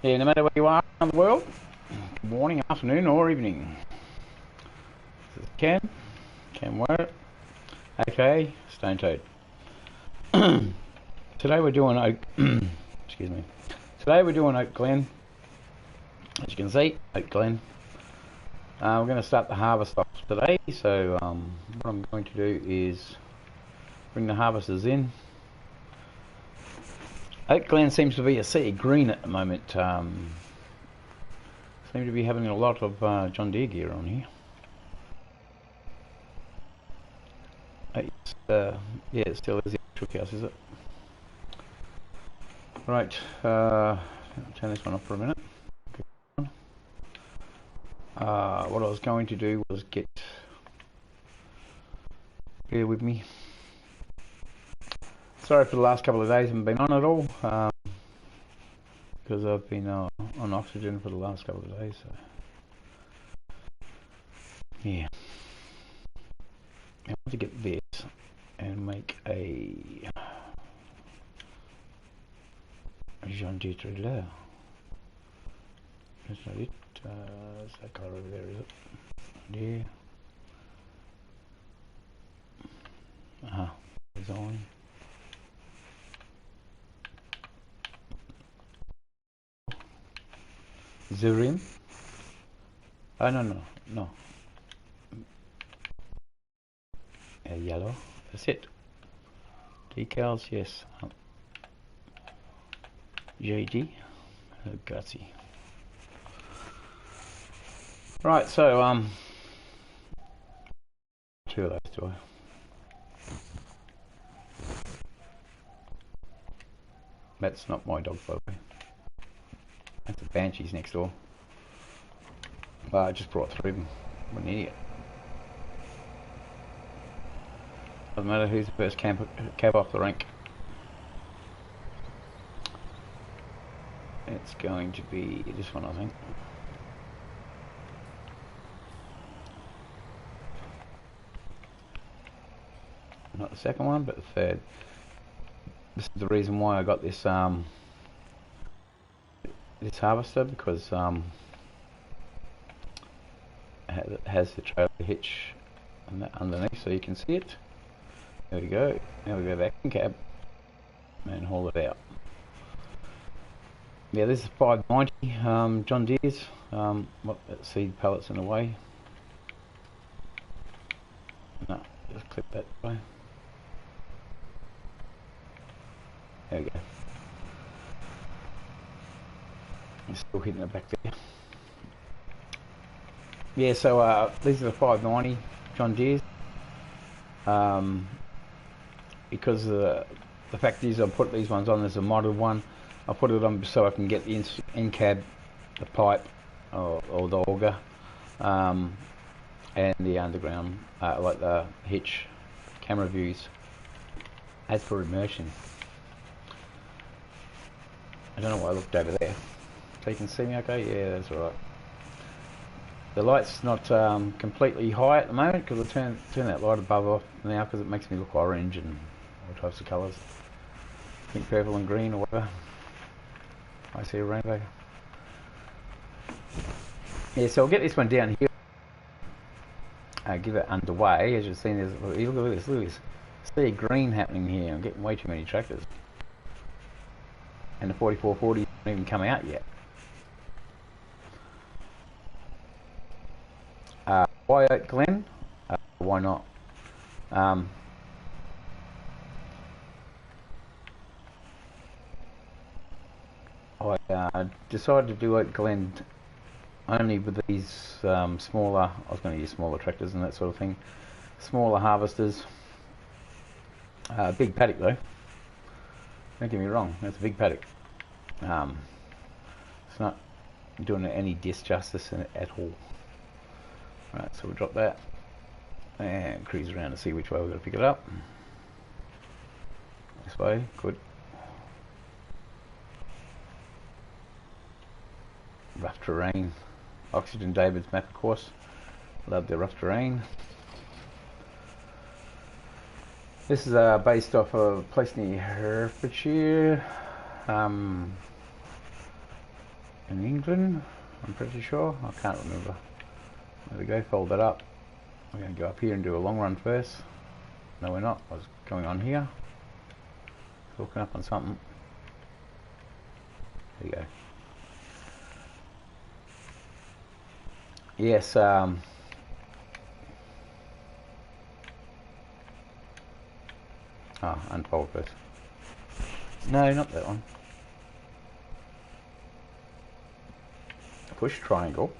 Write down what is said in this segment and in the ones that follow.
Yeah, no matter where you are around the world, good morning, afternoon, or evening. This is Ken Ware, aka Stone Toad. Today we're doing Oak. Excuse me. Today we're doing Oak Glen. As you can see, Oak Glen. We're going to start the harvest off today. So what I'm going to do is bring the harvesters in. Oak Glen seems to be a sea of green at the moment. Seem to be having a lot of John Deere gear on here. Yeah, it still is the actual house, is it? Right, I'll turn this one off for a minute. What I was going to do was bear with me. Sorry for the last couple of days I haven't been on at all, because I've been on oxygen for the last couple of days, so yeah. I want to get this and make a Jean Deere. That's not it. It's that colour over there, is it? Yeah. Design. Zerim. Oh, no. Yellow. That's it. Decals, yes. JD. Gutsy. Right, so two of those do I? That's not my dog, by the way. That's the Banshees next door. I just brought three of them. What an idiot. Doesn't matter who's the first cab off the rank. It's going to be this one, I think. Not the second one, but the third. This is the reason why I got this this harvester, because it has the trailer hitch and that underneath, so you can see it. There we go. Now we go back in cab and haul it out. Yeah, this is 590 John Deere's. Seed pallets in the way. No, just clip that way. There we go. It's still hitting the back there. Yeah, so these are the 590 John Deere's. Because the fact is I put these ones on as a model one. I put it on so I can get the in-cab, the pipe, or the auger, and the underground, like the hitch, camera views, as for immersion. I don't know why I looked over there. So you can see me okay? Yeah, that's alright. The light's not completely high at the moment because I turn that light above off now because it makes me look orange and all types of colours. Pink, purple and green or whatever. I see a rainbow. Yeah, so I'll get this one down here. Give it underway. As you've seen, look at this. See green happening here. I'm getting way too many tractors. And the 4440 hasn't even come out yet. Why Oak Glen? Why not? I decided to do Oak Glen only with these smaller, I was going to use smaller tractors and that sort of thing, smaller harvesters. Big paddock though, don't get me wrong, that's a big paddock. It's not doing it any disjustice in it at all. Right, so we'll drop that and cruise around to see which way we're going to pick it up. This way, good. Rough terrain. Oxygen David's map, of course. Love the rough terrain. This is based off of a place near Herefordshire. in England, I'm pretty sure. I can't remember. There we go, fold that up. We're going to go up here and do a long run first. No, we're not. What's going on here? Hooking up on something. There you go. Yes, unfold first. No, not that one. Push triangle.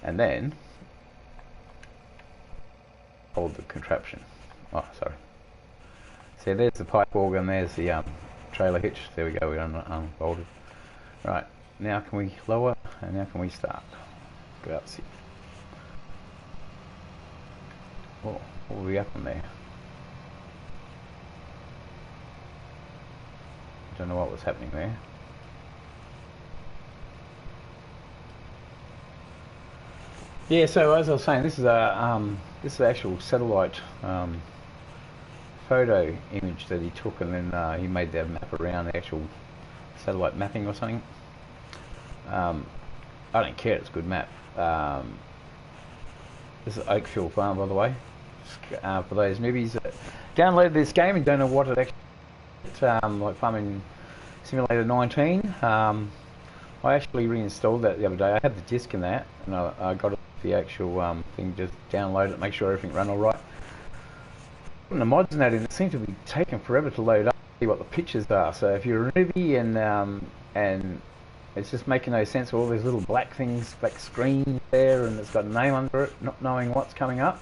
And then hold the contraption. Oh, sorry. See, there's the pipe organ, there's the trailer hitch. There we go, we unfolded. Right, now can we lower, and now can we start? Go out, see. Oh, what will we up on there? I don't know what was happening there. Yeah, so as I was saying, this is an actual satellite photo image that he took, and then he made that map around the actual satellite mapping or something. I don't care, it's a good map. This is Oakfield Farm, by the way. For those newbies that downloaded this game and don't know what it actually is, like Farming Simulator 19. I actually reinstalled that the other day. I had the disc in that, and I got the actual thing, just download it, make sure everything ran alright. Putting the mods and that in, it seems to be taking forever to load up, see what the pictures are. So if you're a newbie and it's just making no sense, all these little black things, black screens there, and it's got a name under it, not knowing what's coming up,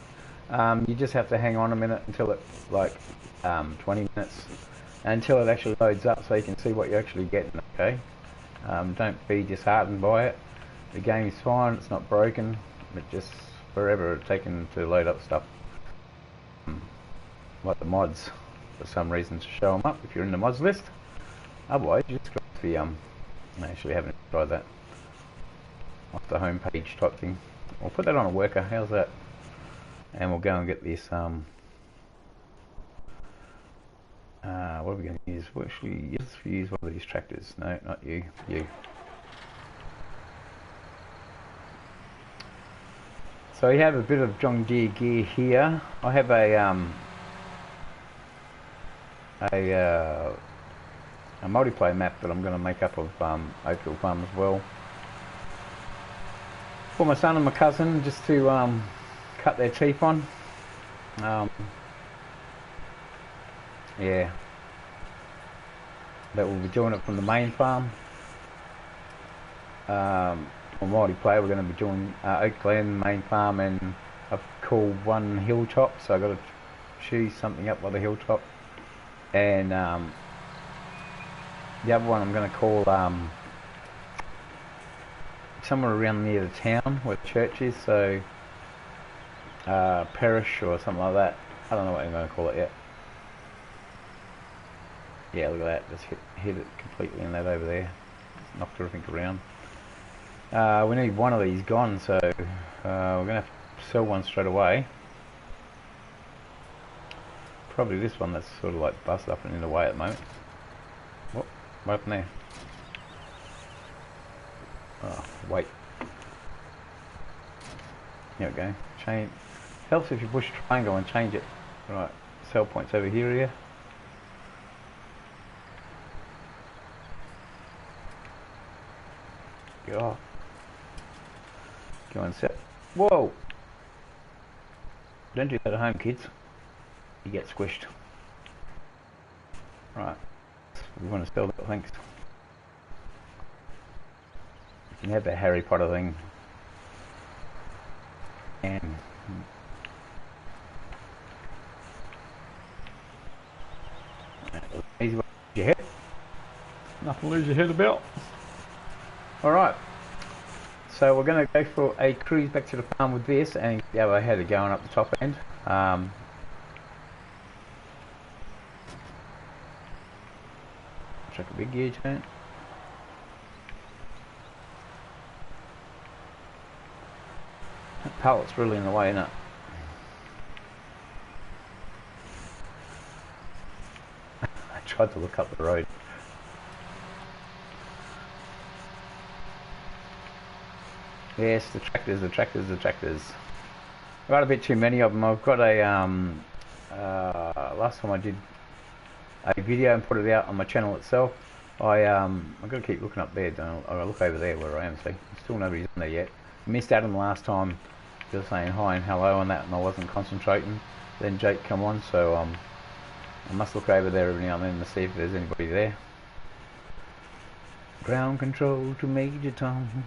you just have to hang on a minute until it's like 20 minutes until it actually loads up, so you can see what you're actually getting. Okay, don't be disheartened by it. The game's fine, it's not broken, but just forever taking to load up stuff. Like the mods, for some reason, to show them up if you're in the mods list. Otherwise, you just go to the I actually haven't tried that. Off the home page type thing. We'll put that on a worker. How's that? And we'll go and get this. What are we going to use? We'll actually use one of these tractors. No, not you. You. So we have a bit of John Deere gear here. I have a multiplayer map that I'm going to make up of Oakville Farm as well. For my son and my cousin, just to cut their teeth on. Yeah. That we'll be doing it from the main farm. For multiplayer, we're going to be doing Glen, main farm, and I've called one hilltop, so I've got to choose something up by the hilltop. And the other one I'm going to call somewhere around near the town where the church is, so parish or something like that. I don't know what I'm going to call it yet. Yeah, look at that, just hit it completely in that over there. Knocked everything around. We need one of these gone, so we're going to have to sell one straight away. Probably this one that's sort of like busted up and in the way at the moment. What happened there? Oh, wait. There we go. Change. Helps if you push triangle and change it. Right, sell points over here. Go and set. Whoa! Don't do that at home, kids. You get squished. Right. We want to sell that, thanks. You can have that Harry Potter thing. And easy way to lose your head. Nothing to lose your head about. Alright. So we're going to go for a cruise back to the farm with this, and the other header going up the top end. Chuck a big gear turn. That pallet's really in the way, isn't it? I tried to look up the road. Yes, the tractors, the tractors, the tractors. I've got a bit too many of them. I've got a last time I did a video and put it out on my channel itself. I've got to keep looking up there. I'll look over there where I am. See, still nobody's on there yet. Missed out on the last time. Just saying hi and hello on that, and I wasn't concentrating. Then Jake come on, so I must look over there every now and then to see if there's anybody there. Ground control to Major Tom.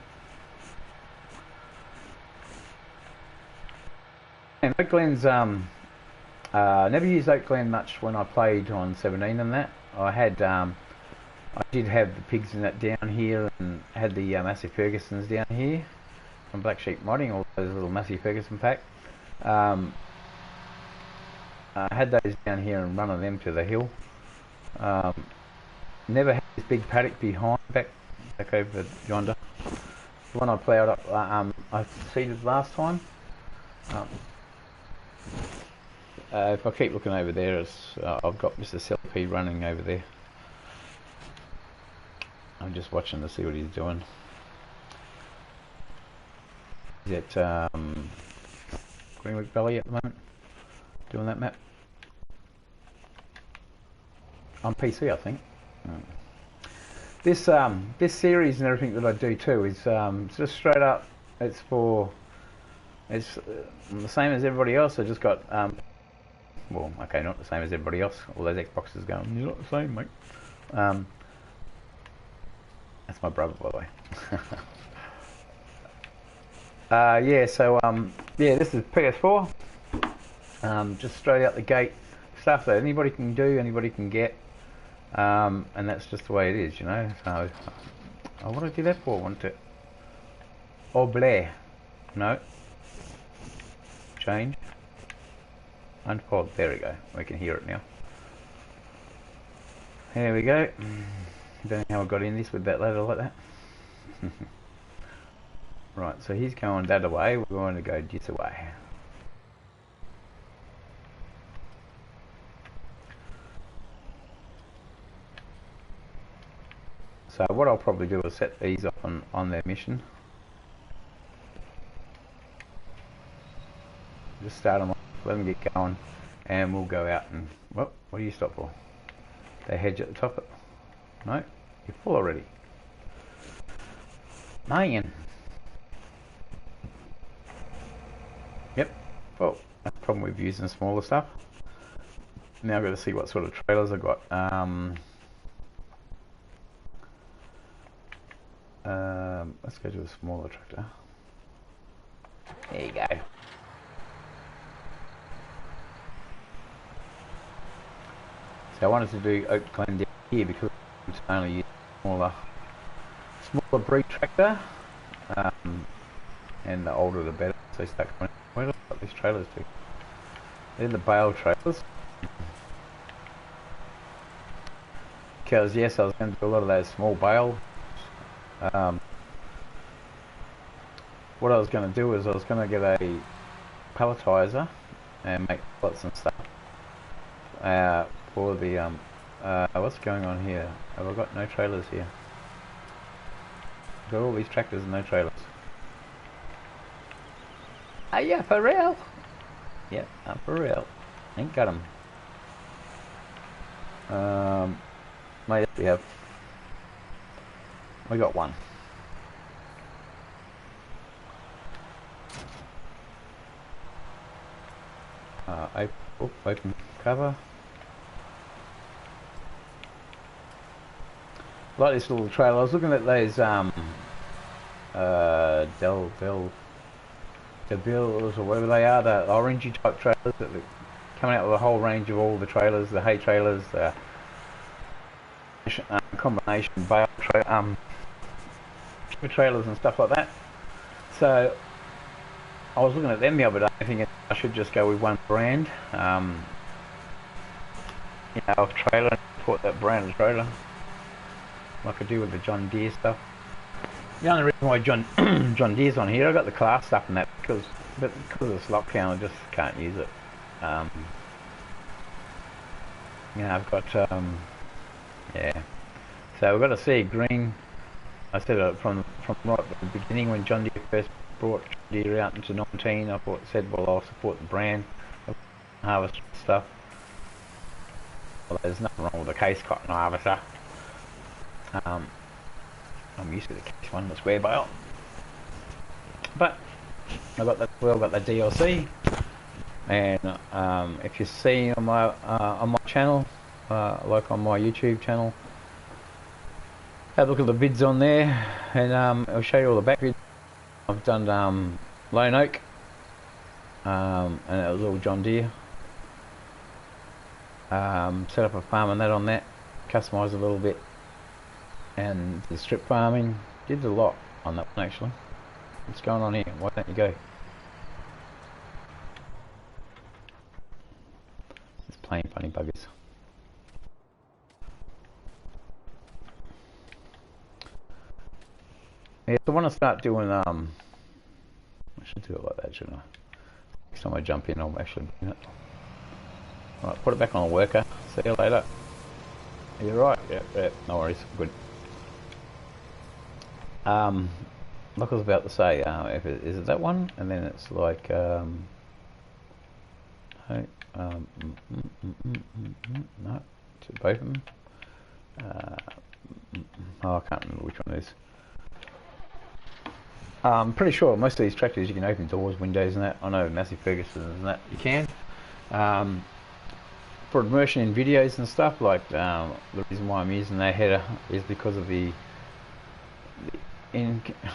And Oak Glen's never used Oak Glen much when I played on 17 and that. I did have the pigs in that down here, and had the Massey Fergusons down here from Black Sheep Modding, all those little Massey Ferguson pack. I had those down here and running them to the hill. Never had this big paddock behind, back over yonder. The one I ploughed up, I seeded last time. If I keep looking over there, I've got Mr. Cellipede running over there. I'm just watching to see what he's doing. He's at Greenwick Valley at the moment, doing that map. On PC, I think. This series and everything that I do too is just straight up. It's the same as everybody else. I just got well, okay, not the same as everybody else. All those Xboxes going, you're not the same, mate. That's my brother, by the way. Yeah, so yeah, this is PS4. Just straight out the gate, stuff that anybody can do, anybody can get, and that's just the way it is, you know. So, what did I do that for? I want to Blair. No. Change. Unfold. There we go. We can hear it now. There we go. Don't know how I got in this with that ladder like that. Right, so he's going that away. We're going to go this away. So what I'll probably do is set these up on their mission. Just start them off, let them get going, and we'll go out and... Well, what do you stop for? They hedge at the top. No, you're full already. Man. Yep. Well, that's the problem with using smaller stuff. Now I've got to see what sort of trailers I've got. Let's go to a smaller tractor. There you go. So I wanted to do Oak Glen down here because I'm only using smaller breed tractor, and the older the better. So they start coming. Where do I got these trailers to? They're the bale trailers. Because yes, I was going to do a lot of those small bale. What I was going to do is I was going to get a palletizer and make pallets and stuff for the what's going on here? Have I got no trailers here? I've got all these tractors and no trailers. Are you for real? Yep, I'm for real. Ain't got them. Yes, we have. We got one. Open cover. Like this little trailer. I was looking at those Bills or whatever they are, the orangey type trailers that are coming out with a whole range of all the trailers, the hay trailers, the combination bale trailers and stuff like that. So I was looking at them the other day thinking I should just go with one brand, you know, of trailer, and import that brand of trailer like I do with the John Deere stuff. The only reason why John Deere's on here, I got the class stuff and that because of this lockdown I just can't use it. You know, I've got yeah. So we've got a sea green I said from right at the beginning when John Deere first brought John Deere out into 19, I said, well, I'll support the brand of harvester stuff. Well, there's nothing wrong with the case cotton harvester. I'm used to the case one, the square bale. But I got that. Well, got the DLC, and if you see on my channel, like on my YouTube channel, have a look at the vids on there, and I'll show you all the back vids. I've done Lone Oak, and it was all John Deere. Set up a farm and that on that, customised a little bit, and the strip farming. Did a lot on that one actually. What's going on here? Why don't you go? It's playing funny buggers. Yeah, so I want to start doing I should do it like that, shouldn't I? Next time I jump in, I'll actually do it. Alright, put it back on a worker. See you later. You're right. Yeah, no worries. Good. Like I was about to say, is it that one? And then it's like, no, to both of them. Oh, I can't remember which one it is. I'm pretty sure most of these tractors you can open doors, windows and that. I know Massey Ferguson and that you can. For immersion in videos and stuff, like the reason why I'm using that header is because of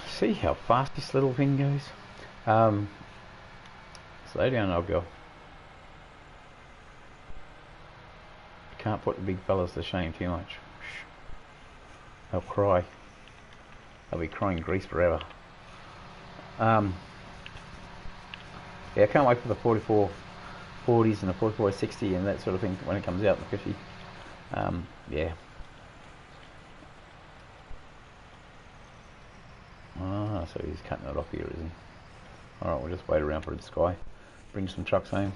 see how fast this little thing goes. Slow down, old girl. Can't put the big fellas to shame too much. They'll cry. They'll be crying grease forever. Yeah, I can't wait for the 4440s and the 4460 and that sort of thing when it comes out in the 50. Yeah. Ah, so he's cutting it off here, is he? Alright, we'll just wait around for the sky. Bring some trucks home.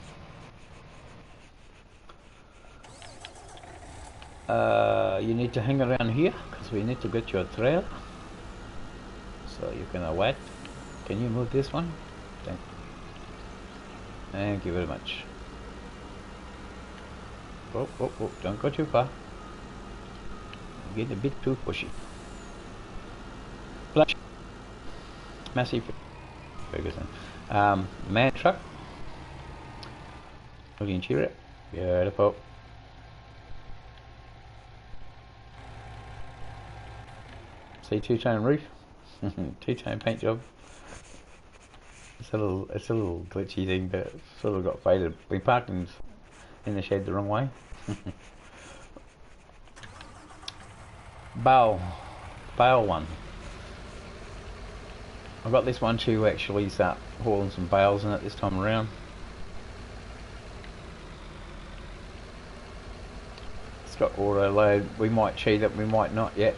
You need to hang around here because we need to get your trailer. So you're gonna wait. Can you move this one? Thank you very much. Oh, don't go too far. Get a bit too pushy. Flash. Massive Ferguson. Man truck. Look interior. Beautiful. See, two-tone roof. Two-tone paint job. It's a little glitchy thing, but it sort of got faded. We parked in the shed the wrong way. Bale one. I got this one to actually start hauling some bales in it this time around. It's got auto load. We might cheat it, we might not yet.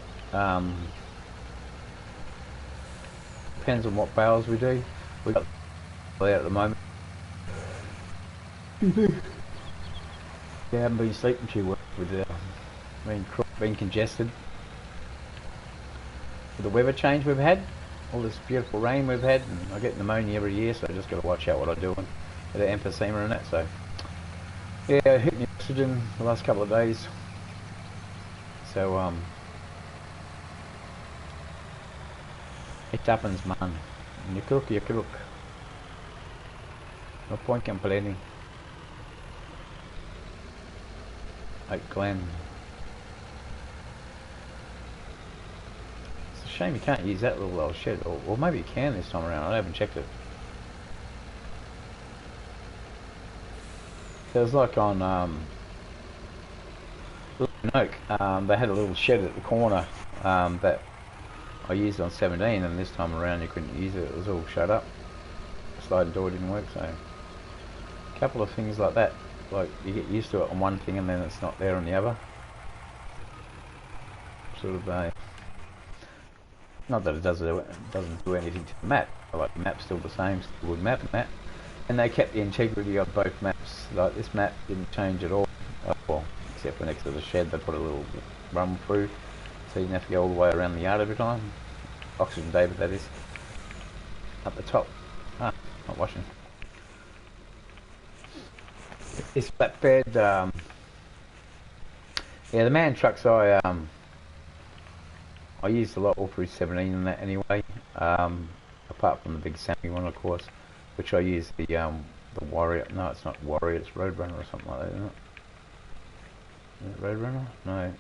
Depends on what bales we do. We got out at the moment. Yeah, I haven't been sleeping too well with being congested. With the weather change we've had, all this beautiful rain we've had, and I get pneumonia every year, so I just got to watch out what I do with the emphysema and that. So yeah, I hit me oxygen the last couple of days. So it happens, man. You crook. No point complaining. Like Glen. It's a shame you can't use that little old shed, or maybe you can this time around. I haven't checked it. It was like on Oak. They had a little shed at the corner that I used on 17, and this time around you couldn't use it. It was all shut up. The sliding door didn't work, so a couple of things like that. Like you get used to it on one thing and then it's not there on the other. Sort of not that it doesn't do anything to the map. Like the map's still the same, still would map, and they kept the integrity of both maps. Like this map didn't change at all. Well, except for next to the shed they put a little run through, so you didn't have to go all the way around the yard every time. Oxygen David, that is. Up the top. Ah, not washing. This flatbed, yeah, the man trucks I used a lot all through 17 and that anyway. Apart from the big Sammy one, of course, which I use the Warrior. No, it's not Warrior. It's Roadrunner or something like that, isn't it? Is it Roadrunner? No.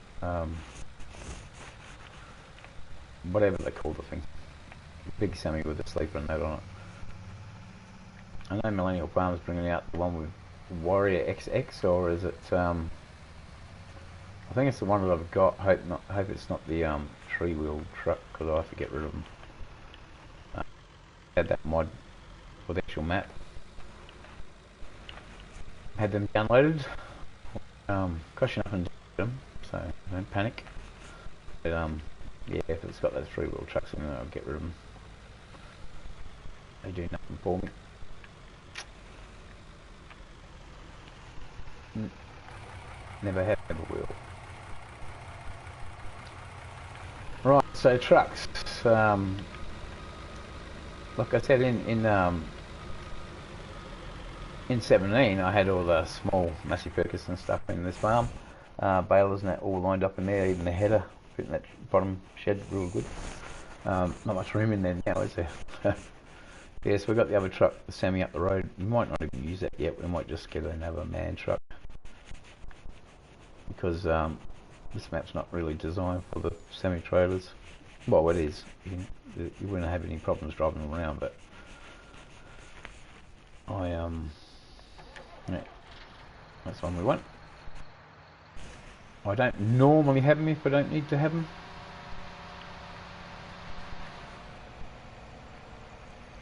Whatever they call the thing. Big Sammy with a sleeper and that on it. I know Millennial Farm's bringing out the one with Warrior XX, or is it? I think it's the one that I've got. Hope it's not the 3-wheel truck, because I have to get rid of them. Had that mod for the actual map. Had them downloaded. Cost you nothing to do them, so don't panic. But yeah, if it's got those 3-wheel trucks in there, I'll get rid of them. They do nothing for me. Never have a wheel. Right, so trucks. Like I said, in 17, I had all the small Massey Ferguson stuff in this farm. Balers and that all lined up in there, even the header, fitting that bottom shed real good. Not much room in there now, is there? Yeah, so we've got the other truck, the Sammy, up the road. We might not even use that yet. We might just get another man truck, because this map's not really designed for the semi-trailers. Well, it is. You wouldn't have any problems driving them around, but yeah, that's one we want. I don't normally have them if I don't need to have them.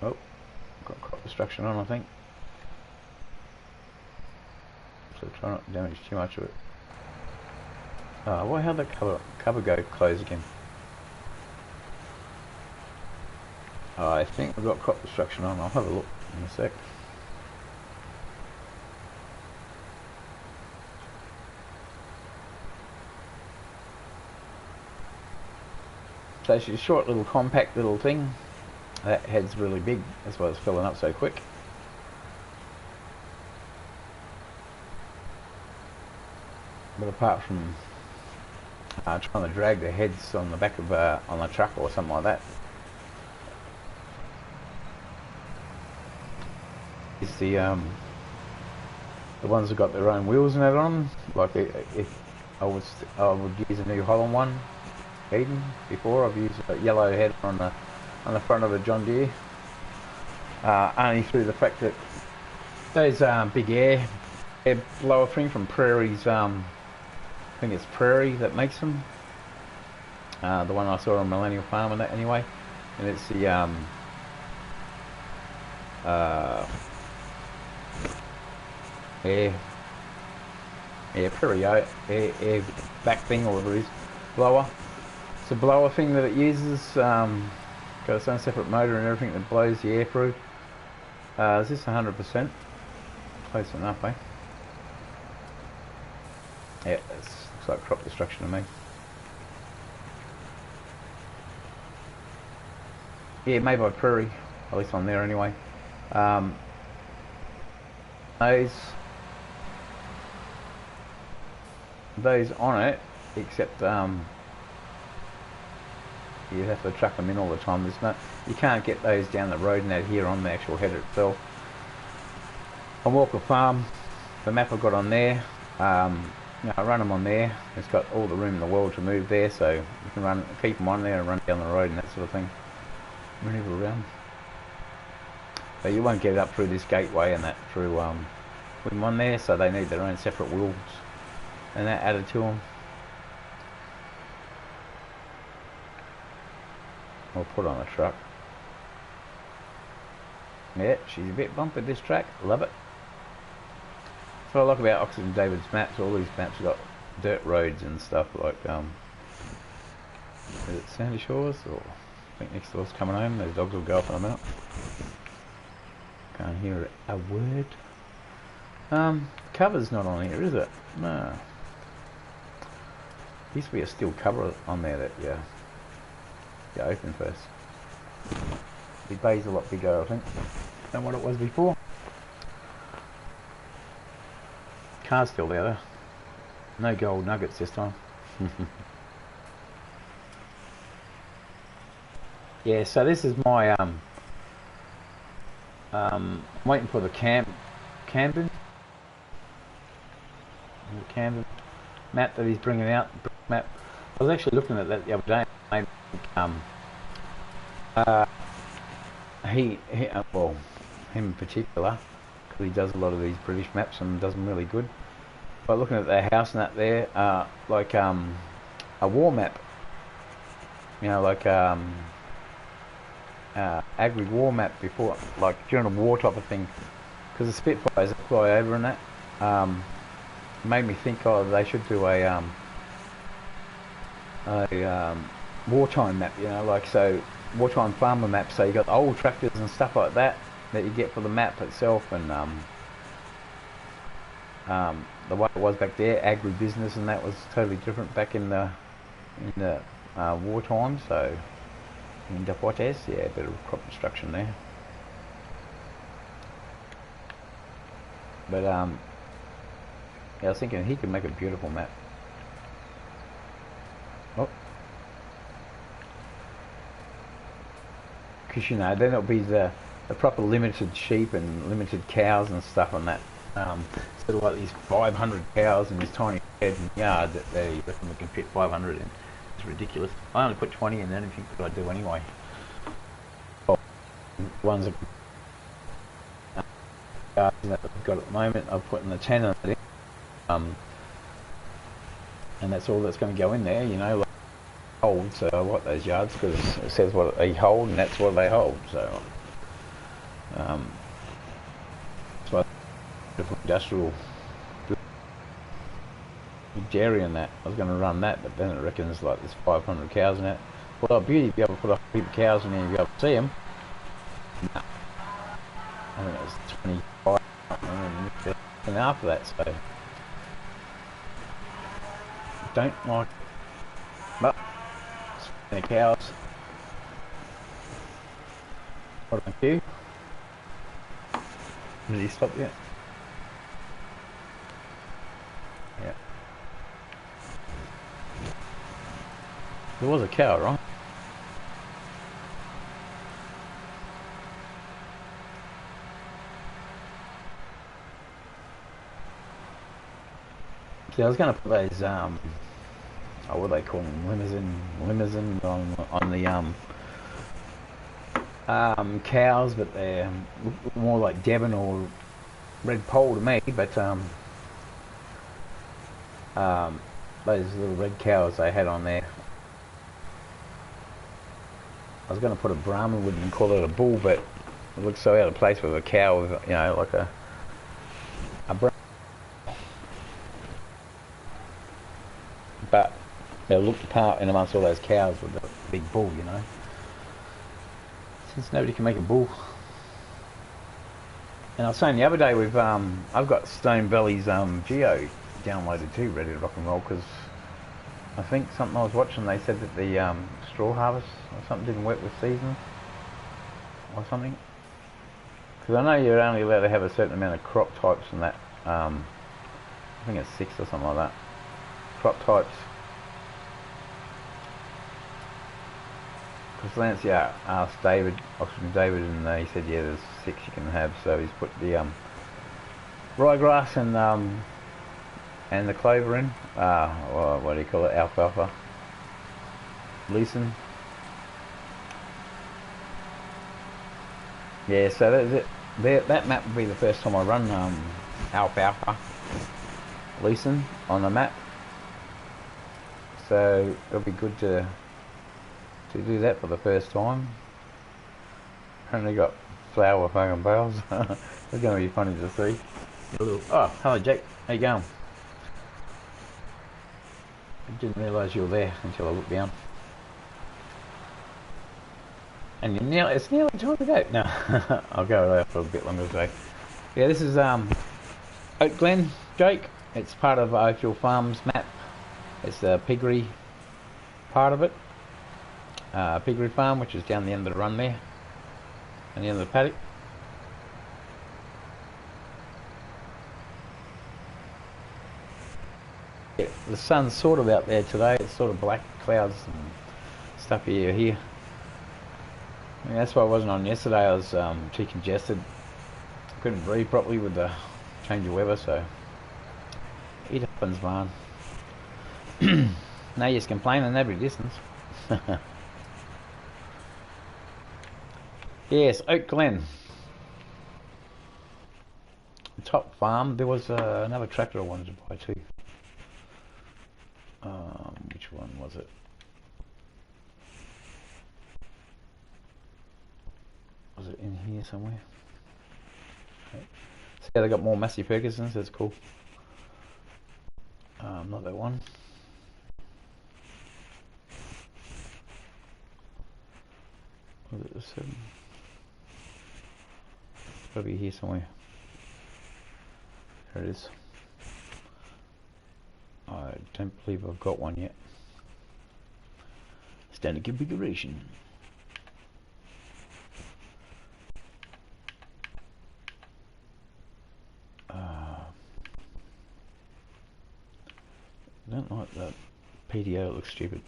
Oh, got crop destruction on, I think. So try not to damage too much of it. Why how'd that cover go close again? I think we've got crop destruction on. I'll have a look in a sec. So she's a short little compact little thing. That head's really big, that's why it's filling up so quick. But apart from trying to drag the heads on the back of on a truck or something like that, is the ones that got their own wheels and that on. Like if I would use a New Holland one, Eden. Before I've used a yellow head on the front of a John Deere, only through the fact that those big air blower thing from Prairie's, I think it's Prairie that makes them. The one I saw on Millennial Farm and that anyway, and it's the Prairie air back thing, or whatever it is, blower. It's a blower thing that it uses. Got its own separate motor and everything that blows the air through. Is this 100%? Close enough, eh? Yeah, it looks like crop destruction to me. Yeah, made by Prairie, at least on there anyway. Those on it, except you have to truck them in all the time. You can't get those down the road and out here on the actual header itself. On Walker Farm, the map I've got on there, I run them on there. It's got all the room in the world to move there, so you can keep them on there and run down the road and that sort of thing. Maneuver around. But you won't get it up through this gateway and that through with them on there, so they need their own separate wheels and that added to them. Or put on a truck. Yeah, she's a bit bumpy, this track. Love it. That's what I like about Oxygen David's maps. All these maps have got dirt roads and stuff like, is it Sandy Shores? Or I think next door's coming home. Those dogs will go off in a minute. Can't hear a word. Cover's not on here, is it? No. Used to be a steel cover on there that you open first. The bay's a lot bigger, I think, than what it was before. Car's still there though. No gold nuggets this time. Yeah, so this is my I'm waiting for the Camden map that he's bringing out. Map. I was actually looking at that the other day. Well, him in particular, because he does a lot of these British maps and does them really good. But looking at their house and that there, like a war map, you know, like agri war map before, like during a war type of thing, because the Spitfires that fly over and that made me think, oh, they should do a wartime map, you know, like, so wartime farmer map, so you got the old tractors and stuff like that you get for the map itself, and the way it was back there, agribusiness and that was totally different back in the wartime. So in what else? Yeah, a bit of crop destruction there. But yeah, I was thinking he could make a beautiful map. Oh, because you know then it'll be the proper limited sheep and limited cows and stuff on that. Sort of like these 500 cows in this tiny shed and yard that they reckon we can fit 500 in. It's ridiculous. I only put 20 in anything that I do anyway. Well, ones that I've got at the moment, I've put in the 10 of it, and that's all that's going to go in there, you know, like hold. So I like those yards because it says what they hold and that's what they hold. So industrial dairy and that. I was going to run that, but then it reckons like there's 500 cows in that. Well, beauty to be able to put a heap of cows in there and be able to see them. No. I think it was 25 and after that, so don't like but the cows. What about you? Did he stop yet? Yeah. There was a cow, right? See, I was going to put those, what do they call them? Limousine on the cows, but they're more like Devon or Red Pole to me, but those little red cows they had on there, I was going to put a Brahman with and call it a bull, but it looks so out of place with a cow with, you know, like a Brahman. But they looked apart in amongst all those cows with the big bull, you know. Since nobody can make a bull. And I was saying the other day with I've got Stone Valley's Geo downloaded too, ready to rock and roll, because I think something I was watching, they said that the straw harvest or something didn't work with seasons or something. Because I know you're only allowed to have a certain amount of crop types and that. I think it's 6 or something like that. Crop types. Because Lance, yeah, asked Oxygen David, and he said, yeah, there's 6 you can have. So he's put the ryegrass and the clover in. What do you call it? Alfalfa. Leeson. Yeah, so that's it. That map would be the first time I run alfalfa Leeson on the map. So it'll be good to do that for the first time. Only got flower fucking bales. It's going to be funny to see. Oh, hello Jake. How you going? I didn't realise you were there until I looked down. And it's nearly time to go. No, I'll go there for a bit longer today. Yeah, this is Oak Glen, Jake. It's part of Oakville Farms map. It's the piggery part of it. piggery farm, which is down the end of the run there, and the end of the paddock. Yeah, the sun's sort of out there today. It's sort of black clouds and stuff here. I mean, that's why I wasn't on yesterday. I was too congested. Couldn't breathe properly with the change of weather, so it happens, man. No use complaining every distance. Yes, Oak Glen. Top farm. There was another tractor I wanted to buy too. Which one was it? Was it in here somewhere? Okay. See how they got more Massey Fergusons, that's cool. Not that one. Was it the 7? Gotta be here somewhere. There it is. I don't believe I've got one yet. Standard configuration. I don't like that PDO, it looks stupid.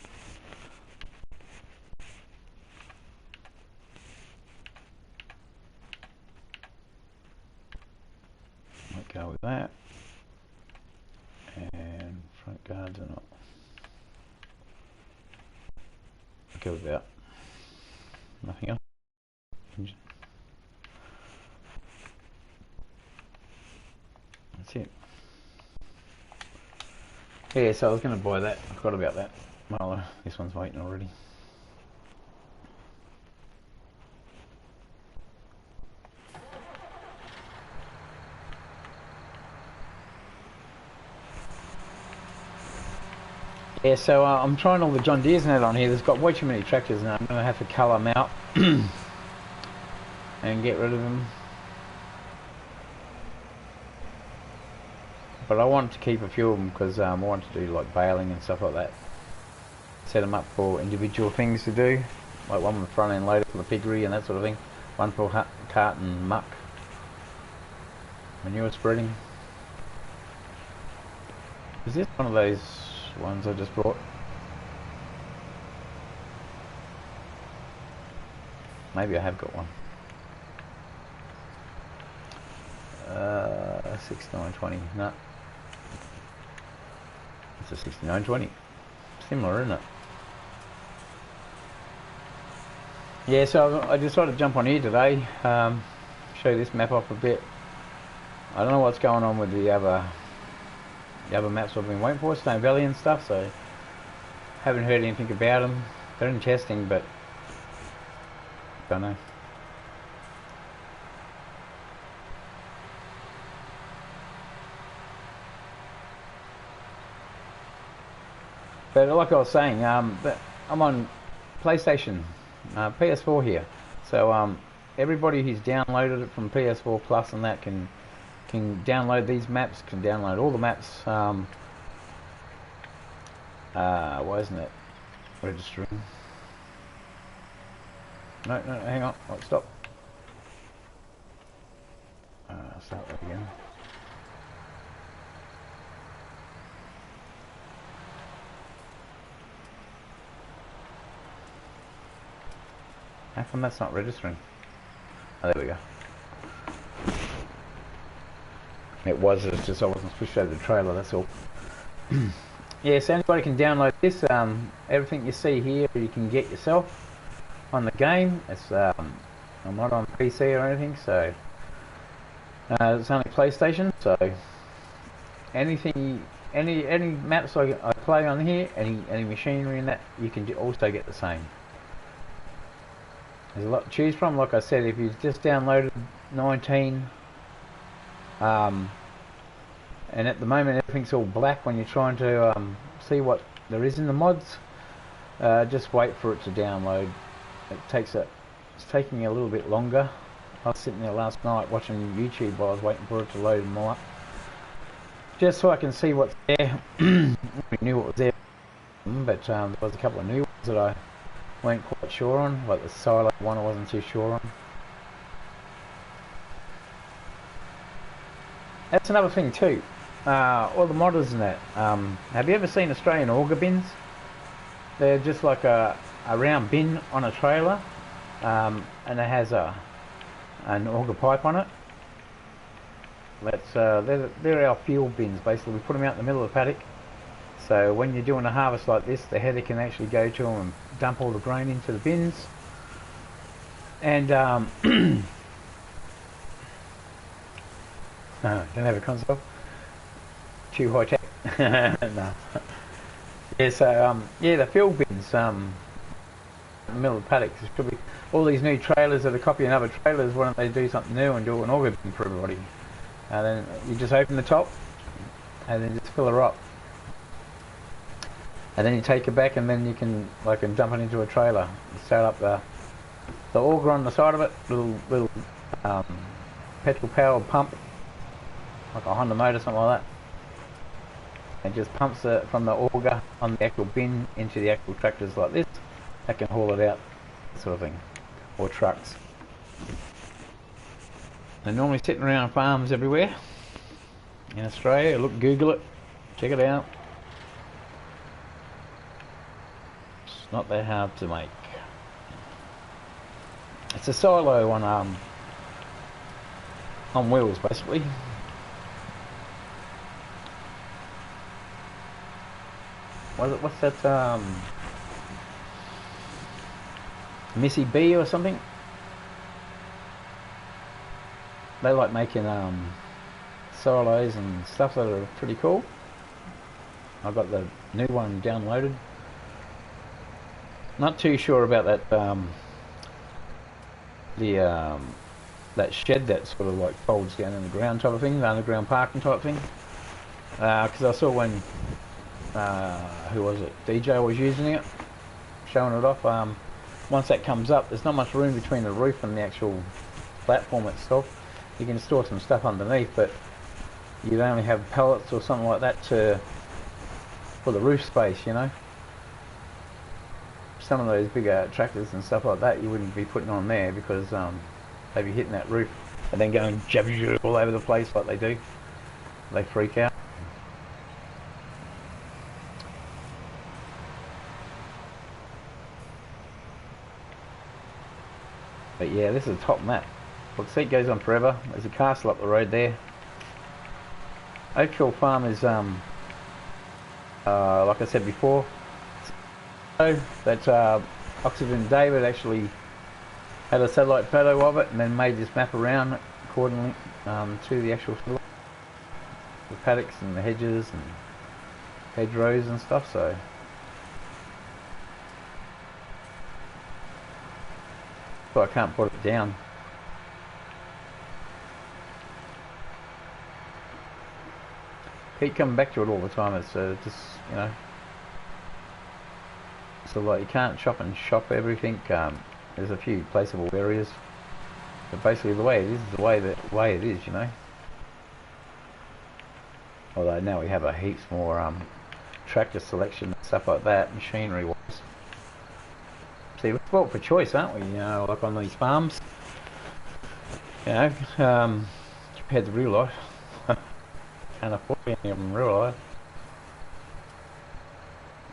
Might go with that. And front guards are not. I'll go with that. Nothing else. Engine. That's it. Yeah, so I was going to buy that. I forgot about that. Well, this one's waiting already. Yeah, so I'm trying all the John Deere's now on here. There's got way too many tractors now. I'm going to have to colour them out and get rid of them. But I want to keep a few of them because I want to do like baling and stuff like that. Set them up for individual things to do. Like one with the front end loader for the piggery and that sort of thing. One for cart and muck. Manure spreading. Is this one of those ones I just bought? Maybe I have got one. 6920. No. It's a 6920. Similar, isn't it? Yeah, so I decided to jump on here today, show this map off a bit. I don't know what's going on with the other maps I've been waiting for, Stone Valley and stuff, so haven't heard anything about them. They're in testing, but don't know. But like I was saying, I'm on PlayStation, PS4 here, so everybody who's downloaded it from PS4 Plus and that can download these maps, can download all the maps. Why isn't it registering? No, hang on, stop. Start that again. How come that's not registering? Oh, there we go. It's just I wasn't switched over the trailer, that's all. Yeah, so anybody can download this. Everything you see here you can get yourself on the game. It's I'm not on PC or anything, so it's only PlayStation, so anything, any maps I play on here, any machinery in that, you can also get the same. There's a lot to choose from. Like I said, if you just downloaded 19, and at the moment everything's all black when you're trying to see what there is in the mods, just wait for it to download. It's taking a little bit longer. I was sitting there last night watching YouTube while I was waiting for it to load them all up, just so I can see what's there. I knew what was there, but there was a couple of new ones that I weren't quite sure on, like the silo one I wasn't too sure on. That's another thing too. All the modders and that. Have you ever seen Australian auger bins? They're just like a round bin on a trailer, and it has an auger pipe on it. That's they're our fuel bins. Basically, we put them out in the middle of the paddock. So when you're doing a harvest like this, the header can actually go to them and dump all the grain into the bins. And don't have a console. Too high tech. No. Yeah, so yeah, the fuel bins in the middle of the paddock. There's probably all these new trailers that are copying other trailers. Why don't they do something new and do an auger bin for everybody? And then you just open the top and then just fill her up. And then you take it back and then you can dump it into a trailer. You start up the auger on the side of it, little petrol powered pump, like a Honda motor, something like that. It just pumps it from the auger on the actual bin into the actual tractors like this. That can haul it out, sort of thing, or trucks. They're normally sitting around farms everywhere in Australia. Look, Google it, check it out. It's not that hard to make. It's a silo on wheels, basically. What's that? Missy B or something? They like making silos and stuff that are pretty cool. I've got the new one downloaded. Not too sure about that that shed that sort of like folds down in the ground type of thing, the underground parking type thing. Because I saw when who was it? DJ was using it, showing it off. Once that comes up, there's not much room between the roof and the actual platform itself. You can store some stuff underneath, but you'd only have pallets or something like that for the roof space, you know. Some of those bigger tractors and stuff like that you wouldn't be putting on there because they'd be hitting that roof and then going jabby all over the place like they do. They freak out. But yeah, this is a top map. Look, see, it goes on forever. There's a castle up the road there. Oakhill Farm is, like I said before, that Oxygen David actually had a satellite photo of it and then made this map around accordingly to the actual the paddocks and the hedges and hedgerows and stuff. So I can't put it down. Keep coming back to it all the time. It's just, you know, so like you can't chop and shop everything. There's a few placeable areas, but basically the way it is the way it is, you know. Although now we have a heaps more tractor selection and stuff like that, machinery wise. See, we're spoilt for choice, aren't we? You know, like on these farms. You know, compared to real life. Can't afford any of them in real life.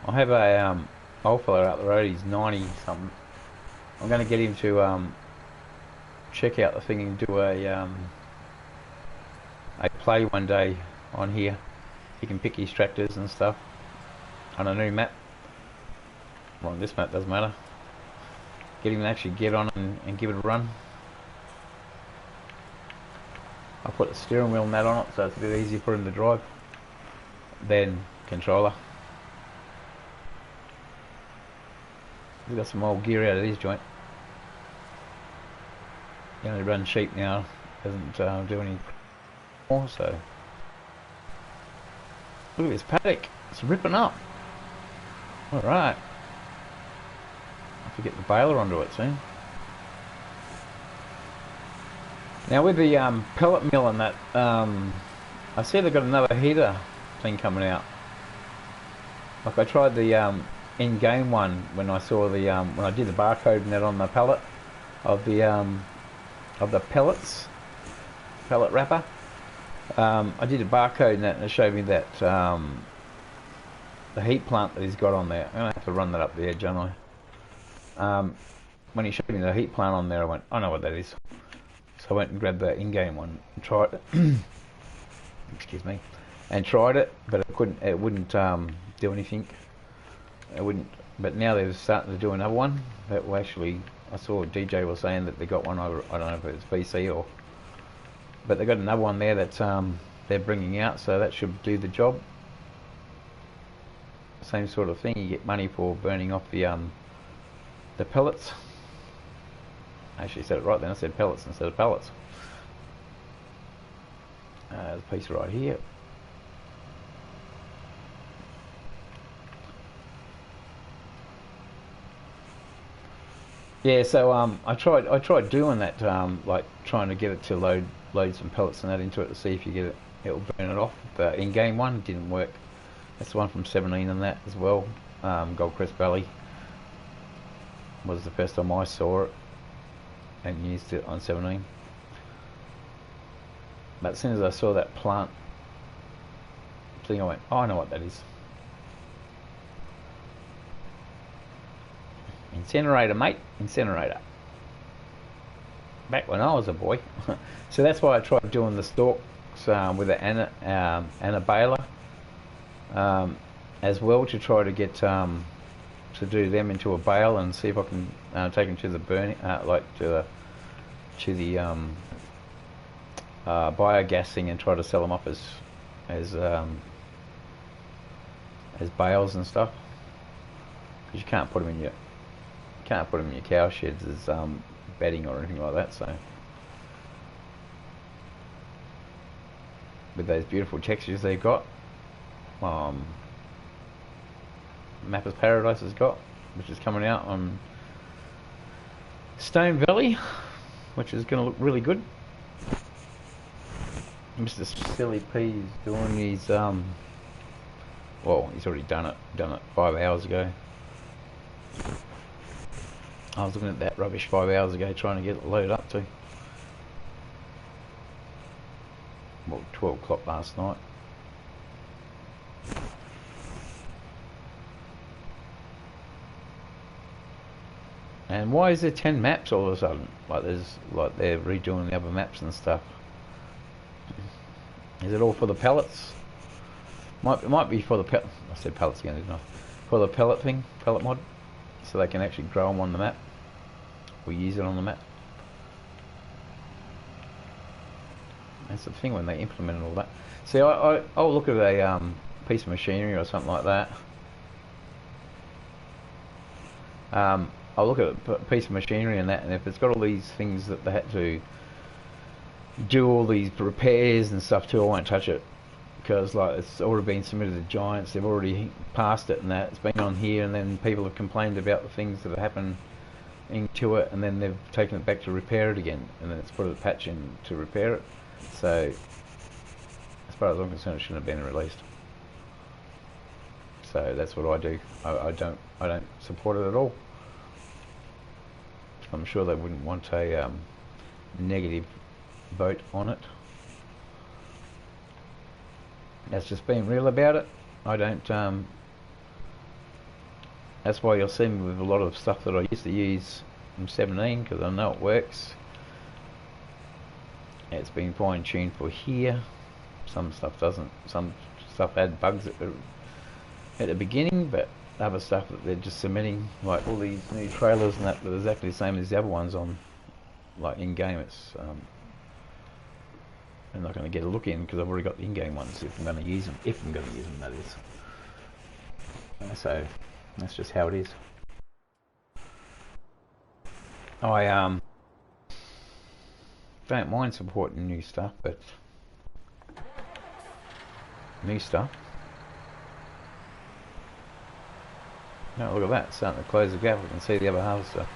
I have a old fella out the road, he's 90 something. I'm going to get him to check out the thing and do a play one day on here. He can pick his tractors and stuff on a new map. Well, this map doesn't matter. Get him to actually get on and give it a run. I put the steering wheel and that on it so it's a bit easier for him to drive. Then controller. He's got some old gear out of his joint. He only runs sheep now, doesn't do any more, so. Look at this paddock, it's ripping up. Alright. I have to get the baler onto it soon. Now with the pellet mill and that, I see they've got another heater thing coming out. Like I tried the in-game one when I saw the when I did the barcode and that on the pallet of the pellet wrapper. I did a barcode in that and it showed me that the heat plant that he's got on there. I'm gonna have to run that up the edge, aren't I? When he showed me the heat plant on there, I went, I know what that is. So I went and grabbed the in-game one and tried it. Excuse me. And tried it, but it wouldn't do anything. It wouldn't. But now they're starting to do another one. That will actually, I saw DJ was saying that they got one over, I don't know if it's BC or, but they got another one there that they're bringing out, so that should do the job. Same sort of thing. You get money for burning off the pellets. I actually said it right then. I said pellets instead of pellets. There's a piece right here. Yeah, so I tried doing that, like trying to get it to load some pellets and that into it to see if you get it, it'll burn it off. But in game one, it didn't work. That's the one from 17 and that as well. Goldcrest Valley was the first time I saw it and used it on 17. But as soon as I saw that plant thing, I went, oh, I know what that is. Incinerator, mate. Incinerator. Back when I was a boy. So that's why I tried doing the stalks with the Anna baler as well, to try to get to do them into a bale and see if I can take them to the burning, like to the biogassing, and try to sell them up as bales and stuff. Because you can't put them in your cow sheds as bedding or anything like that. So with those beautiful textures they've got, Mapper's Paradise has got, which is coming out on Stone Valley, which is going to look really good. Mr. Silly P's doing his well, he's already done it 5 hours ago. I was looking at that rubbish 5 hours ago, trying to get it loaded up to. Well, 12 o'clock last night. And why is there 10 maps all of a sudden? Like they're redoing the other maps and stuff. Is it all for the pellets? It might be for the pellet. I said pellets again, didn't I? For the pellet thing, pellet mod, so they can actually grow them on the map. We use it on the map. That's the thing when they implement all that. See, I'll look at a piece of machinery or something like that. I'll look at a piece of machinery and that, and if it's got all these things that they had to do all these repairs and stuff to, I won't touch it, because like it's already been submitted to Giants. They've already passed it and that. It's been on here, and then people have complained about the things that have happened into it, and then they've taken it back to repair it again, and then it's put a patch in to repair it. So as far as I'm concerned, it shouldn't have been released. So that's what I do. I don't support it at all. I'm sure they wouldn't want a negative vote on it. That's just being real about it. I don't that's why you'll see me with a lot of stuff that I used to use from 17, because I know it works. It's been fine-tuned for here. Some stuff doesn't. Some stuff had bugs at the beginning, but other stuff that they're just submitting, like all these new trailers and that, are exactly the same as the other ones on, like in-game. It's I'm not going to get a look in because I've already got the in-game ones if I'm going to use them. If I'm going to use them, that is. So that's just how it is. I don't mind supporting new stuff, but new stuff. No, look at that, it's starting to close the gap. We can see the other half stuff.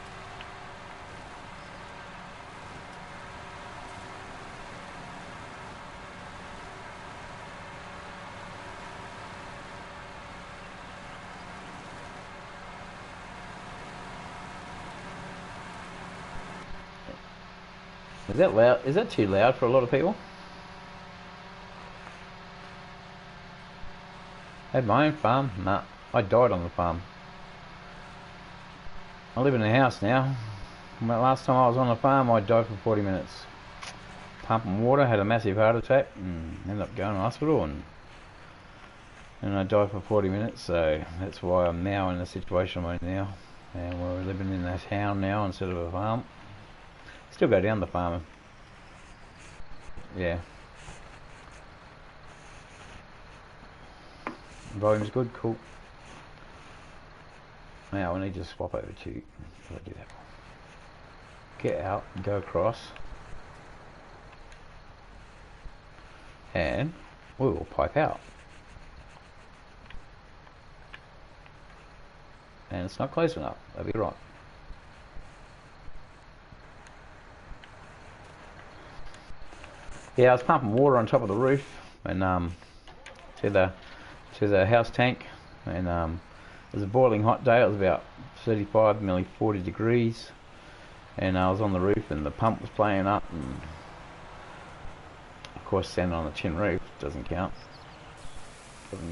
Is that loud? Is that too loud for a lot of people? Had my own farm? Nah, I died on the farm. I live in a house now. Last time I was on the farm, I died for 40 minutes. Pumping water, had a massive heart attack, and ended up going to hospital, and I died for 40 minutes. So that's why I'm now in the situation I'm in now, and we're living in a town now instead of a farm. Still go down the farming. Yeah. Volume's good, cool. Now we need to swap over to, how do I do that? Get out, go across, and we will pipe out. And it's not close enough, that'll be right. Yeah, I was pumping water on top of the roof and to the house tank, and it was a boiling hot day. It was about 35, nearly 40 degrees, and I was on the roof and the pump was playing up, and of course standing on the tin roof doesn't count,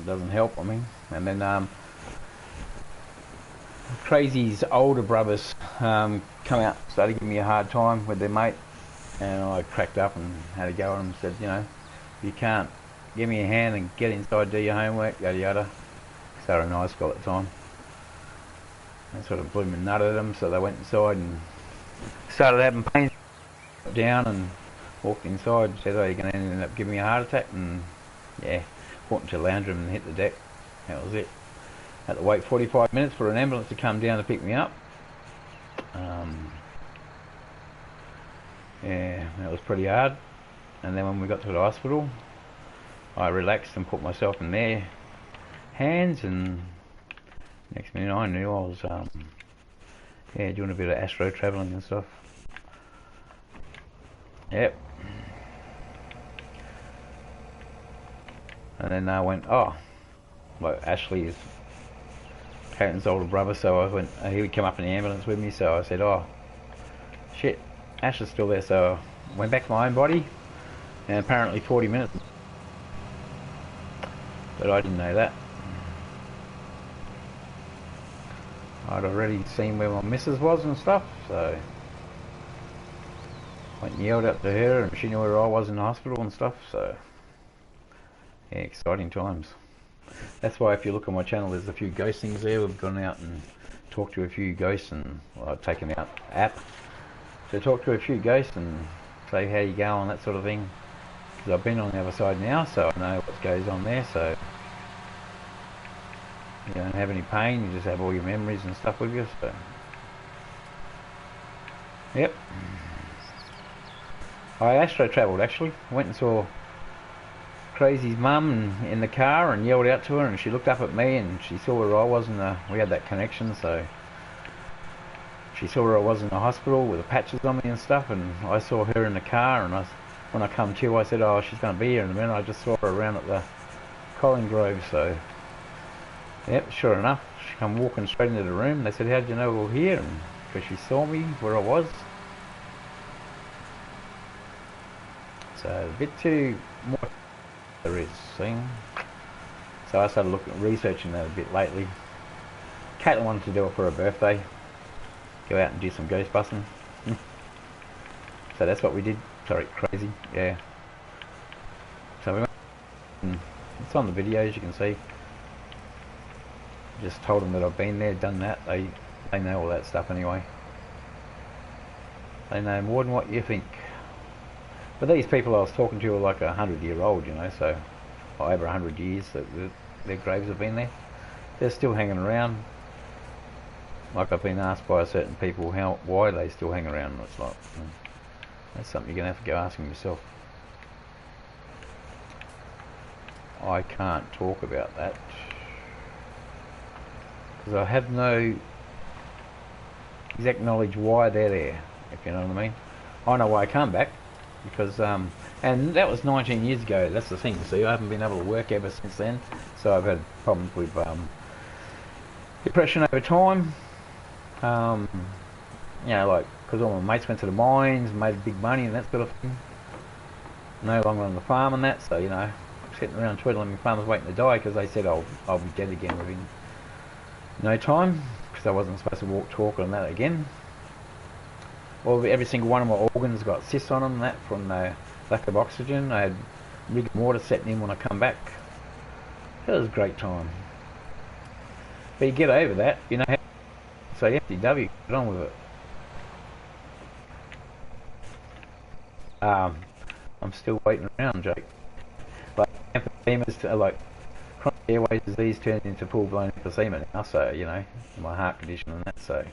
doesn't help, I mean. And then Crazy's older brothers come out, started giving me a hard time with their mate, and I cracked up and had a go at them and said, you know, you can't give me a hand and get inside, do your homework, yada yada. So they were a nice guy at the time. I sort of blew my nut at them, so they went inside and started having pain. Down and walked inside and said, oh, you're going to end up giving me a heart attack. And yeah, walked into the lounge room and hit the deck. That was it. Had to wait 45 minutes for an ambulance to come down to pick me up. Yeah, that was pretty hard. And then when we got to the hospital, I relaxed and put myself in their hands, and next minute I knew I was yeah, doing a bit of astro travelling and stuff. Yep. And then I went, oh, well, Ashley is Karen's older brother, so I went, he would come up in the ambulance with me, so I said, oh shit, Ash is still there. So I went back to my own body, and apparently 40 minutes, but I didn't know that. I'd already seen where my missus was and stuff, so I went and yelled out to her, and she knew where I was in the hospital and stuff, so yeah, exciting times. That's why if you look on my channel, there's a few ghost things there. We've gone out and talked to a few ghosts, and well, I've taken out app to talk to a few ghosts and say how you go and that sort of thing, because I've been on the other side now, so I know what goes on there. So you don't have any pain, you just have all your memories and stuff with you. So yep, I astro travelled actually. Went and saw Crazy's mum in the car and yelled out to her, and she looked up at me and she saw where I was, and we had that connection, so she saw where I was in the hospital with the patches on me and stuff, and I saw her in the car, and when I come to, I said, oh, she's going to be here in a minute. I just saw her around at the Colin Grove, so yep, sure enough, she come walking straight into the room. They said, how did you know we were here? And because she saw me where I was. So a bit too more there is thing. So I started researching that a bit lately. Caitlin wanted to do it for her birthday, go out and do some ghost busting. So that's what we did. Sorry, Crazy, yeah. So we went, it's on the videos, you can see. Just told them that I've been there, done that. They know all that stuff anyway. They know more than what you think. But these people I was talking to are like 100-year-old, you know, so over 100 years that their graves have been there. They're still hanging around. Like I've been asked by certain people why they still hang around, and it's like, that's something you're going to have to go asking yourself. I can't talk about that because I have no exact knowledge why they're there, if you know what I mean. I know why I come back, because and that was 19 years ago. That's the thing, see, I haven't been able to work ever since then, so I've had problems with depression over time. You know, like because all my mates went to the mines, made big money and that sort of thing. No longer on the farm and that, so you know, sitting around twiddling my thumbs waiting to die because they said I'll be dead again within no time because I wasn't supposed to walk, talk and that again. Well, every single one of my organs got cysts on them and that from the lack of oxygen. I had rigor mortis setting in when I come back. It was a great time. But you get over that, you know. So FTW, get on with it. I'm still waiting around, Jake. Like emphysema, like chronic airways disease turned into full-blown emphysema now. So you know, my heart condition and that. So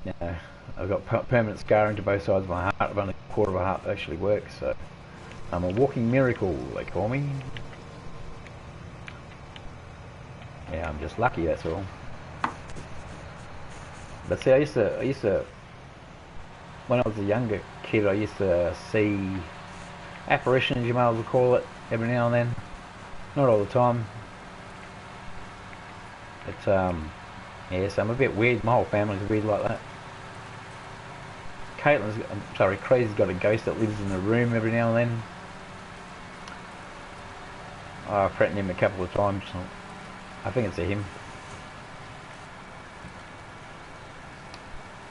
you know, I've got permanent scarring to both sides of my heart. I've only a quarter of a heart that actually works. So I'm a walking miracle, they call me. Yeah, I'm just lucky, that's all. But see, I used to, when I was a younger kid, I used to see apparitions, you might as well call it, every now and then. Not all the time. But, yeah, so I'm a bit weird. My whole family's weird like that. Crazy's got a ghost that lives in the room every now and then. I've threatened him a couple of times. I think it's a him.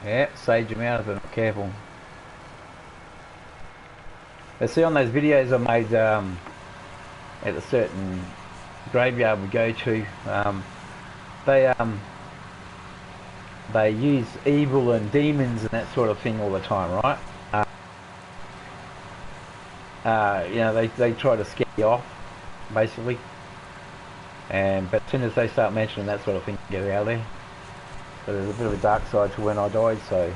Yeah, sage him out if they're not careful. But see, on those videos I made at a certain graveyard we go to, they use evil and demons and that sort of thing all the time, right? You know, they try to scare you off, basically. But as soon as they start mentioning that sort of thing, get out of there. But there's a bit of a dark side to when I died, so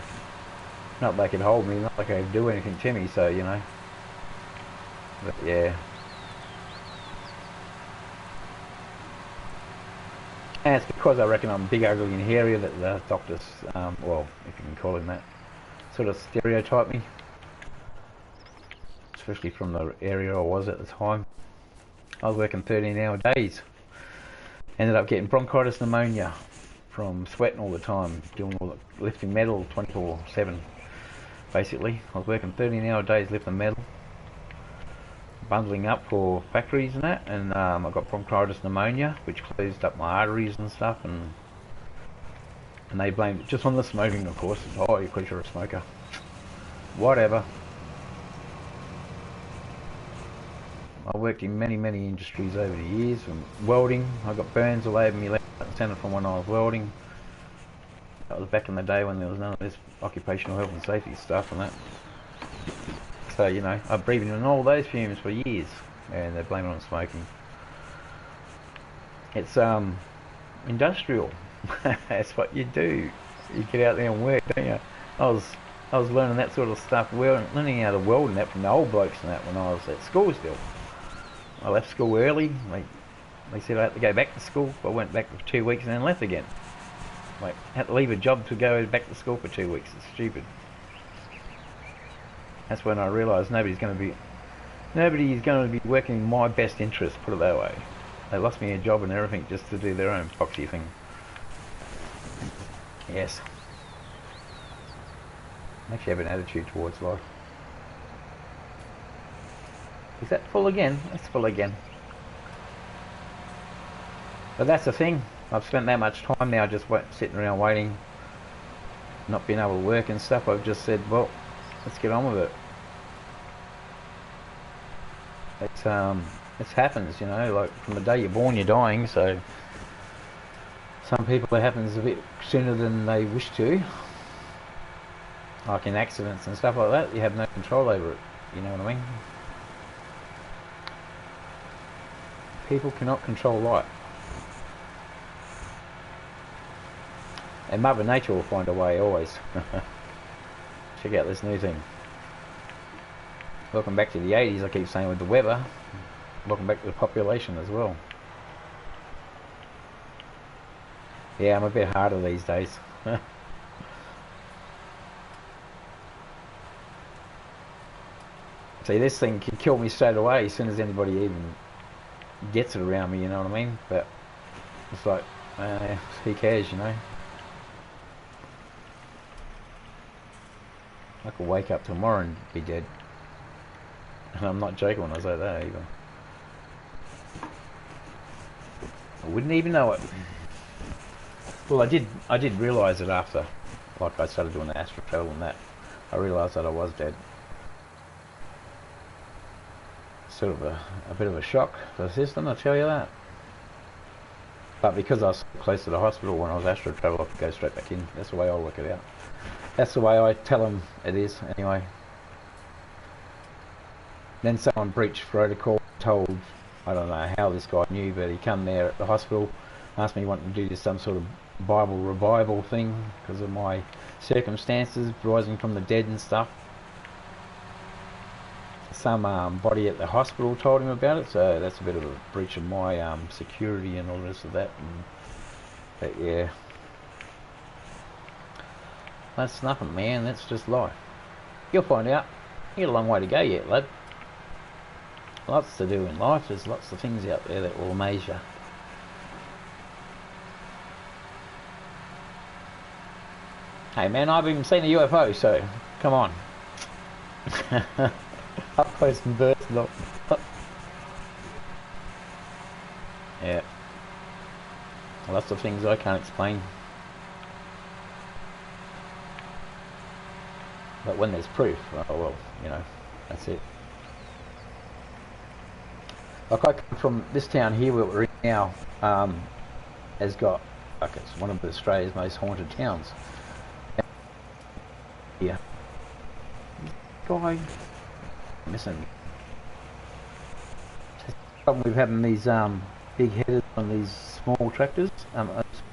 not like they could hold me, not like they could do anything to me, so you know. But yeah. And it's because I reckon I'm big, ugly and hairy that the doctors, well, if you can call him that, sort of stereotype me. Especially from the area I was at the time. I was working 13-hour days. Ended up getting bronchitis pneumonia from sweating all the time, doing all the lifting metal 24/7. Basically, I was working 13-hour days lifting metal, bundling up for factories and that, and I got bronchitis pneumonia, which closed up my arteries and stuff, and they blamed it just on the smoking, of course. Oh, because you're a smoker. Whatever. I worked in many industries over the years, from welding. I got burns all over me left and centre from when I was welding. That was back in the day when there was none of this occupational health and safety stuff and that. So, you know, I've breathed in all those fumes for years, and they blame it on smoking. It's industrial. That's what you do. You get out there and work, don't you? I was learning that sort of stuff, learning how to weld and that from the old blokes and that when I was at school still. I left school early. They said I had to go back to school. I went back for 2 weeks and then left again. Like, had to leave a job to go back to school for 2 weeks. It's stupid. That's when I realised nobody's going to be working in my best interest, put it that way. They lost me a job and everything just to do their own proxy thing. Yes. I actually have an attitude towards life. Is that full again? It's full again. But that's the thing. I've spent that much time now just sitting around waiting, not being able to work and stuff. I've just said, well, let's get on with it. It happens, you know, like from the day you're born you're dying, so some people it happens a bit sooner than they wish to. Like in accidents and stuff like that, you have no control over it, you know what I mean? People cannot control light. And Mother Nature will find a way, always. Check out this new thing. Welcome back to the 80s, I keep saying, with the weather. Welcome back to the population as well. Yeah, I'm a bit harder these days. See, this thing can kill me straight away as soon as anybody even gets it around me, you know what I mean? But it's like, who cares, you know? I could wake up tomorrow and be dead. And I'm not joking when I say that either. I wouldn't even know it. Well, I did realise it after, like I started doing the astral travel and that. I realised that I was dead. Sort of a bit of a shock for the system, I tell you that. But because I was so close to the hospital when I was astral travel, I could go straight back in. That's the way I work it out. That's the way I tell them it is, anyway. Then someone breached protocol, told, I don't know how this guy knew, but he come there at the hospital, asked me wanting to do this some sort of Bible revival thing because of my circumstances, rising from the dead and stuff. Some body at the hospital told him about it, so that's a bit of a breach of my security and all the rest of that. But yeah, that's nothing, man. That's just life. You'll find out. You got a long way to go yet, lad. Lots to do in life. There's lots of things out there that will amaze you. Hey man, I've even seen a UFO, so come on. Up close and personal. Yeah. Lots of things I can't explain. But when there's proof, oh well, you know, that's it. Like I come from this town here where we're in now, has got, like it's one of Australia's most haunted towns. Yeah. Guy missing. The problem with having these big headers on these small tractors,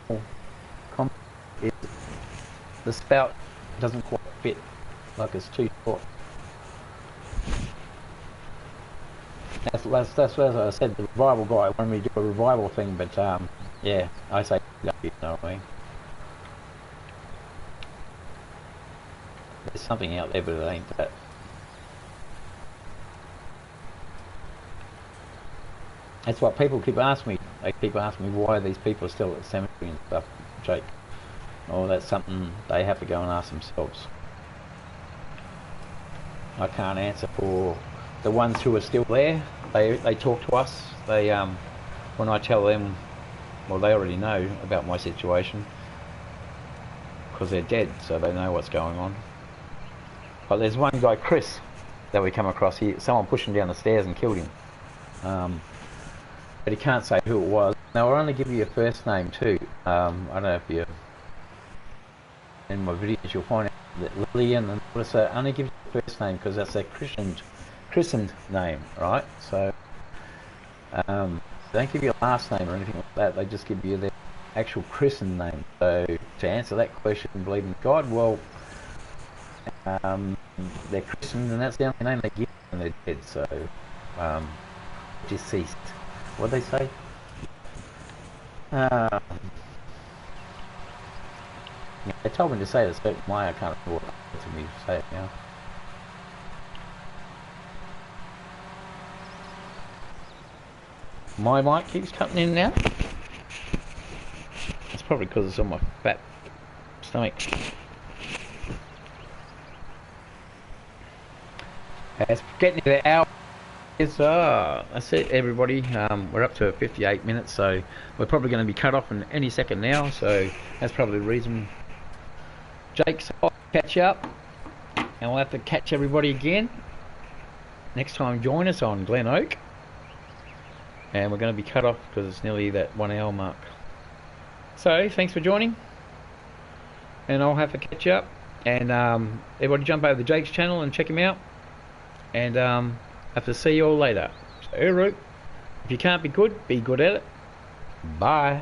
small is the spout doesn't quite fit, like it's too short. That's as I said, the revival guy wanted me to do a revival thing, but yeah, I say you know what I mean. There's something out there, but it ain't that. That's what people keep asking me. They keep asking me why these people are still at the cemetery and stuff, Jake. Oh, that's something they have to go and ask themselves. I can't answer for the ones who are still there. They talk to us. They when I tell them, well, they already know about my situation because they're dead, so they know what's going on. But there's one guy, Chris, that we come across here. Someone pushed him down the stairs and killed him. But he can't say who it was. Now I'll only give you your first name too. I don't know if you in my videos you'll find out that Lillian and also only give you your first name because that's their christened name, right? So they don't give you a last name or anything like that. They just give you their actual christened name. So to answer that question, believe in God, well, they're christened and that's the only name they give when they're dead. So deceased. What'd they say? Yeah, they told me to say it a certain way. I can't remember what they told me to say it now. My mic keeps cutting in and out. It's probably because it's on my fat stomach. It's getting to the hour. That's it, everybody. We're up to 58 minutes, so we're probably going to be cut off in any second now. So that's probably the reason. Jake, so I'll catch up, and we'll have to catch everybody again next time. Join us on Glen Oak. And we're going to be cut off because it's nearly that 1 hour mark. So thanks for joining, and I'll have to catch you up. And everybody jump over to Jake's channel and check him out. And have to see you all later. So, if you can't be good at it. Bye.